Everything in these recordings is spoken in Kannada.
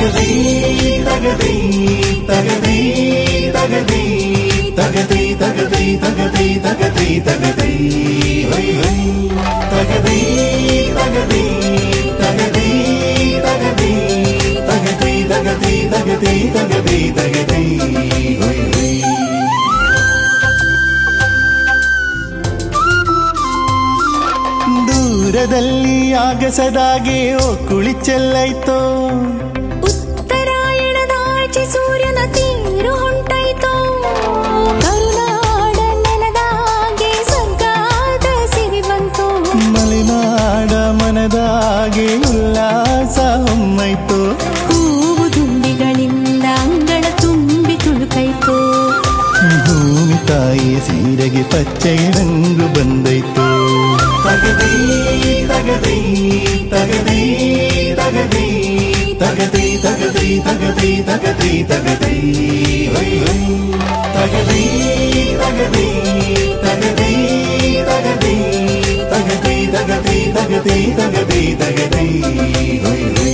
ತಗದಿ ತಗದಿ ತಗದಿ ತಗದಿ ತಗದಿ ತಗದಿ ತಗದಿ ತಗದಿ ತಗದಿ ಹೈ ಹೈ ತಗದಿ ತಗದಿ ತಗದಿ ತಗದಿ ತಗದಿ ತಗದಿ ತಗದಿ ತಗದಿ ತಗದಿ ಹೈ ಹೈ ದೂರದಲ್ಲಿ ಆಗಸದಾಗೆ ಕುಳಿ ಚೆಲ್ಲೈತೋ ಉತ್ತರಾಯಣದಾಚೆ ಸೂರ್ಯನ ತೀರು ಹೊಂಟೈತೋ ಕರುನಾಡ ನೆಲದಾಗೆ ಸರ್ಗಾದ ಸಿರಿ ಬಂತು ಮಲೆನಾಡ ಮನದಾಗೆ ಉಲ್ಲಾಸ ಹೊಮ್ಮೈತೋ ಹೂವು ದುಂಬಿಗಳಿಂದ ಅಂಗಳ ತುಂಬಿ ತುಳುಕೈತೋ ಭೂಮಿ ತಾಯಿಯ ಸೀರೆಗೆ ಪಚ್ಚೆಯ ರಂಗು ಬಂದೈತೋ ತಗದಿ ತಗದಿ ತಗದಿ ತಗದಿ ತಗದಿ ತಗದಿ ತಗದಿ ತಗದಿ ತಗದಿ ಹೈ ಹೈ ತಗದಿ ತಗದಿ ತಗದಿ ತಗದಿ ತಗದಿ ತಗದಿ ತಗದಿ ತಗದಿ ತಗದಿ ಹೈ ಹೈ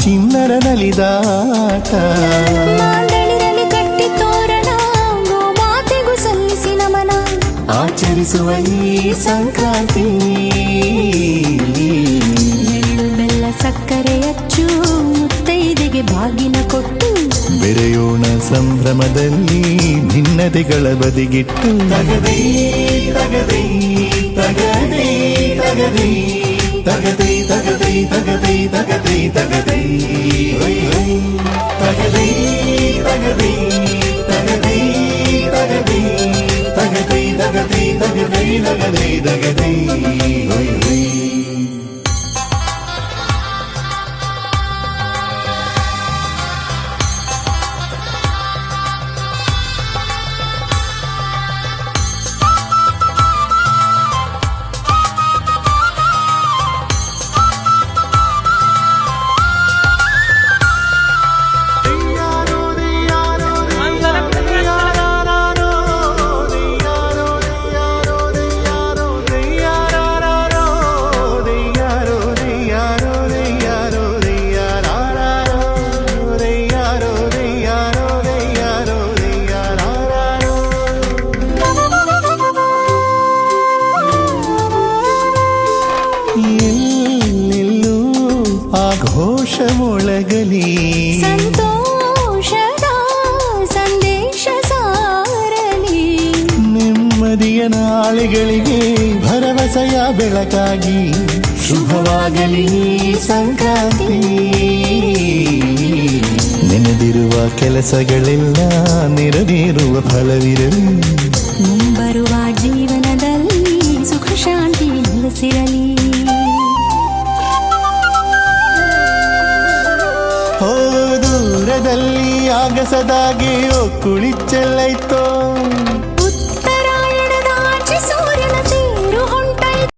ಚಿನ್ನರ ನಲಿದಾಟ ಮಾಂಡಳಿರಲಿ ಕಟ್ಟಿ ತೋರಣ ಗೋಮಾತೆಗೂ ಸಲ್ಲಿಸಿ ನಮನ ಆಚರಿಸುವ ಈ ಸಂಕ್ರಾಂತಿ ಎಳ್ಳು ಬೆಲ್ಲ ಸಕ್ಕರೆ ಅಚ್ಚು ಮುತ್ತೈದೆಗೆ ಬಾಗಿನ ಕೊಟ್ಟು ಬೆರೆಯೋಣ ಸಂಭ್ರಮದಲ್ಲಿ ಭಿನ್ನತೆಗಳ ಬದಿಗಿಟ್ಟು ತಗದಿ ತಗದಿ ತಗದಿ ತಗದಿ ತಗದಿ ತಗದಿ ತಗದಿ ತಗದಿ ತಗದಿ ಹೈ ಹೈ ತಗದಿ ತಗದಿ ತಗದಿ ತಗದಿ ತಗದಿ ತಗದಿ ತಗದಿ ತಗದಿ ತಗದಿ ಹೈ ಹೈ ಘೋಷ ಮೊಳಗಲಿ ಸಂತೋಷದ ಸಂದೇಶ ಸಾರಲಿ ನೆಮ್ಮದಿಯ ನಾಳೆಗಳಿಗೆ ಭರವಸೆಯ ಬೆಳಕಾಗಿ ಶುಭವಾಗಲಿ ಸಂಕ್ರಾಂತಿ ನೆನೆದಿರುವ ಕೆಲಸಗಳೆಲ್ಲ ನೆರವೇರುವ ಫಲವಿರಲಿ ಮುಂಬರುವ ಜೀವನದಲ್ಲಿ ಸುಖ ಶಾಂತಿ ನೆಲೆಸಿರಲಿ ದೂರದಲ್ಲಿ ಆಗಸದಾಗೆ ಕುಳಿ ಚೆಲ್ಲೈತೋ